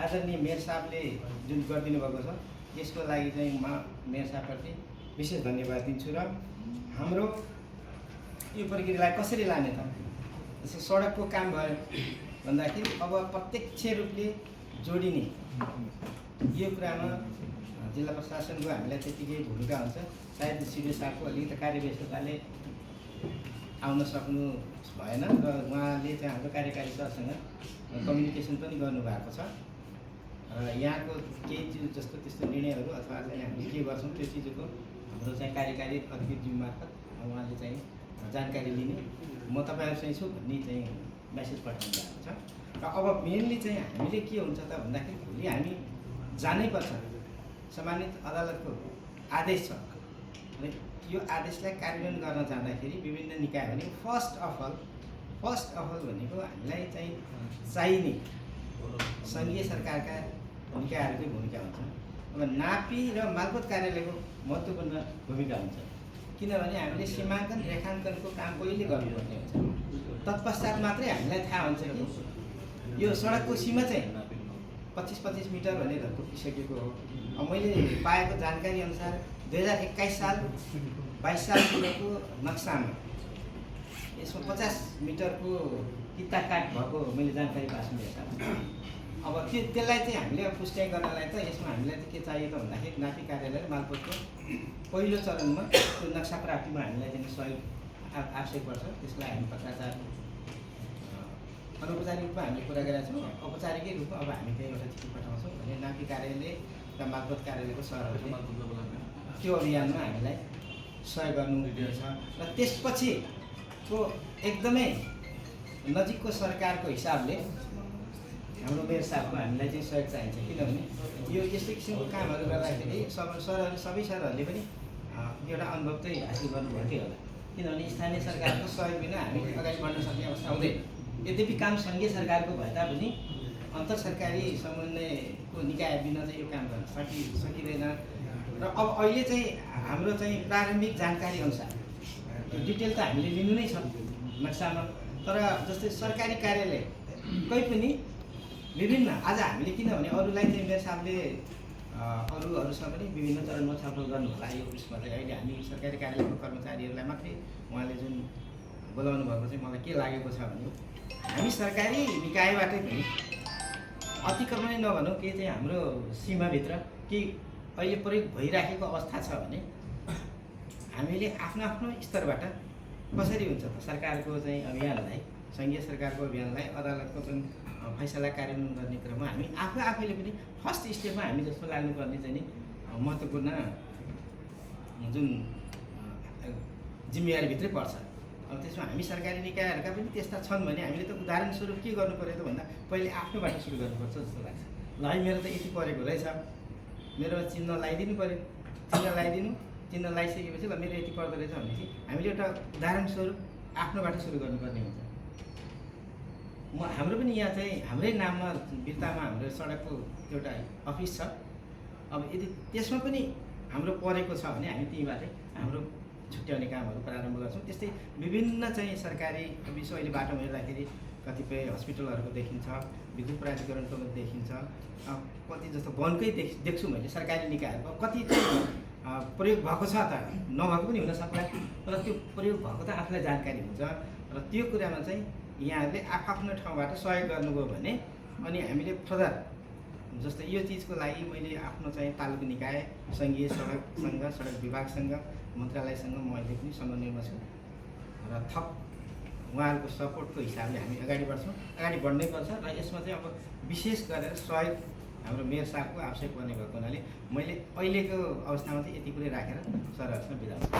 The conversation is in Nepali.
आदरणीय मेयर साहबले जुन गरिदिनु भएको छ यसको लागि चाहिँ म मेयर साहबप्रति विशेष धन्यवाद दिन्छु र हाम्रो यो प्रक्रियालाई कसरी लाने त जस्तै सडकको काम भयो भन्दाखेरि अब प्रत्यक्ष रूपले जोडिने यो कुरामा जिल्ला प्रशासनको हामीलाई त्यतिकै भूमिका हुन्छ। सायद सिडिओ साहबको अलिकति कार्यव्यस्तताले आउन सक्नु भएन र उहाँले चाहिँ हाम्रो कार्यकारी सरसँग कम्युनिकेसन पनि गर्नुभएको छ र यहाँको केही चिज जस्तो त्यस्तो निर्णयहरू अथवा चाहिँ हामीले के गर्छौँ त्यो चिजको हाम्रो चाहिँ कार्यकारी अधिकृतज्यू मार्फत उहाँले चाहिँ जानकारी लिने म तपाईँहरूसँग छु भन्ने चाहिँ मेसेज पठाउनु भएको छ। र अब मेनली चाहिँ हामीले के हुन्छ त भन्दाखेरि भोलि हामी जानै पर्छ। सम्मानित अदालतको आदेश छ र यो आदेशलाई कार्यान्वयन गर्न जाँदाखेरि विभिन्न निकाय भने फर्स्ट अफ अल भनेको हामीलाई चाहिँ चाहिने सङ्घीय सरकारका निकायहरूकै भूमिका हुन्छ। अब नापी र मालपोत कार्यालयको महत्त्वपूर्ण भूमिका हुन्छ किनभने हामीले सीमाङ्कन रेखाङ्कनको काम पहिले गर्नुपर्ने हुन्छ। तत्पश्चात मात्रै हामीलाई थाहा हुन्छ कि यो सडकको सीमा चाहिँ 25-25 मिटर भनेर तोकिसकेको हो। अब मैले पाएको जानकारी अनुसार 2021 साल 22 सालको नक्सामा यसमा 50 मिटरको किता काट भएको मैले जानकारी पाएको छु। अब त्यसलाई चाहिँ हामीले पुष्टि गर्नलाई त यसमा हामीलाई चाहिँ के चाहियो त भन्दाखेरि नापी कार्यालय र मालपोतको पहिलो चरणमा त्यो नक्सा प्राप्तिमा हामीलाई चाहिँ सहयोग आवश्यक पर्छ। त्यसलाई हामी पत्राचार अनौपचारिक रूपमा हामीले कुरा गरेका छौँ। औपचारिकै रूपमा अब हामी त्यही एउटा चिठी पठाउँछौँ भने नापी कार्यालय र मालपोत कार्यालयको सरहरूले त्यो अभियानमा हामीलाई सहयोग गर्नुहुनेछ र त्यसपछिको एकदमै नजिकको सरकारको हिसाबले हाम्रो मेयर साहबको हामीलाई चाहिँ सहयोग चाहिन्छ किनभने यो यस्तो किसिमको कामहरू गर्दाखेरि सबै सरहरूले पनि एउटा अनुभव चाहिँ हासिल गर्नुभएकै होला किनभने स्थानीय सरकारको सहयोग बिना हामी अगाडि बढ्न सक्ने अवस्था हुँदैन। यद्यपि काम सङ्घीय सरकारको भए तापनि अन्तर सरकारी समन्वयको निकाय बिना चाहिँ यो काम गर्न सकिँदैन। र अब अहिले चाहिँ हाम्रो चाहिँ प्रारम्भिक जानकारी अनुसार त्यो डिटेल त हामीले लिनु नै छ नक्सामा, तर जस्तै सरकारी कार्यालयकै पनि विभिन्न आज हामीले किनभने अरूलाई चाहिँ मेयर साहबले अरूसँग पनि विभिन्न चरणमा छलफल गर्नु होला यो उसमा चाहिँ अहिले हामी सरकारी कार्यालयको कर्मचारीहरूलाई मात्रै उहाँले जुन बोलाउनु भएको चाहिँ मलाई के लागेको छ भने हामी सरकारी निकायबाटै पनि अतिक्रमण नभनौँ के चाहिँ हाम्रो सीमाभित्र के अहिले प्रयोग भइराखेको अवस्था छ भने हामीले आफ्नो आफ्नो स्तरबाट कसरी हुन्छ त सरकारको चाहिँ अभियानलाई सङ्घीय सरकारको अभियानलाई अदालतको जुन फैसला कार्यान्वयन गर्ने क्रममा हामी आफैले पनि फर्स्ट स्टेपमा हामी जस्तो लाग्नुपर्ने चाहिँ नि महत्त्वपूर्ण जुन जिम्मेवारीभित्रै पर्छ। अब त्यसमा हामी सरकारी निकायहरूका पनि त्यस्ता छन् भने हामीले त उदाहरण स्वरूप के गर्नु पर्यो त भन्दा पहिले आफ्नोबाट सुरु गर्नुपर्छ जस्तो लाग्छ। ल है मेरो त यति परेको रहेछ, मेरो चिन्ह लगाइदिनु पऱ्यो, चिन्ह लगाइसकेपछि ल मेरो यति पर्दो रहेछ भनेपछि हामीले एउटा उदाहरण स्वरूप आफ्नोबाट सुरु गर्नुपर्ने हुन्छ। हाम्रो पनि यहाँ चाहिँ हाम्रै नाममा बिर्तामा हाम्रो सडकको एउटा अफिस छ। अब यदि त्यसमा पनि हाम्रो परेको छ भने हामी त्यहीँबाटै हाम्रो छुट्याउने कामहरू प्रारम्भ गर्छौँ। त्यस्तै विभिन्न चाहिँ सरकारी विषय अहिले बाटोमा हेर्दाखेरि कतिपय हस्पिटलहरूको देखिन्छ, विद्युत प्राधिकरणको पनि देखिन्छ, कति जस्तो वनकै देख्छु मैले सरकारी निकायहरूको कति चाहिँ प्रयोग भएको छ त नभएको पनि हुनसक्ला, तर त्यो प्रयोग भएको त आफूलाई जानकारी हुन्छ र त्यो कुरामा चाहिँ यहाँहरूले आफ्नो ठाउँबाट सहयोग गर्नुभयो भने अनि हामीले फर्दर जस्तै यो चिजको लागि मैले आफ्नो चाहिँ तालुक निकाय सङ्घीय सडकसँग सडक विभागसँग मन्त्रालयसँग मैले पनि समन्वयमा छु र थप उहाँहरूको सपोर्टको हिसाबले हामी अगाडि बढ्छौँ, अगाडि बढ्नै पर्छ। र यसमा चाहिँ अब विशेष गरेर सहयोग हाम्रो मेयर साहबको आवश्यक पर्ने भएको हुनाले मैले अहिलेको अवस्थामा चाहिँ यति कुरै राखेर सरहरूसँग बिदा हुन्छु।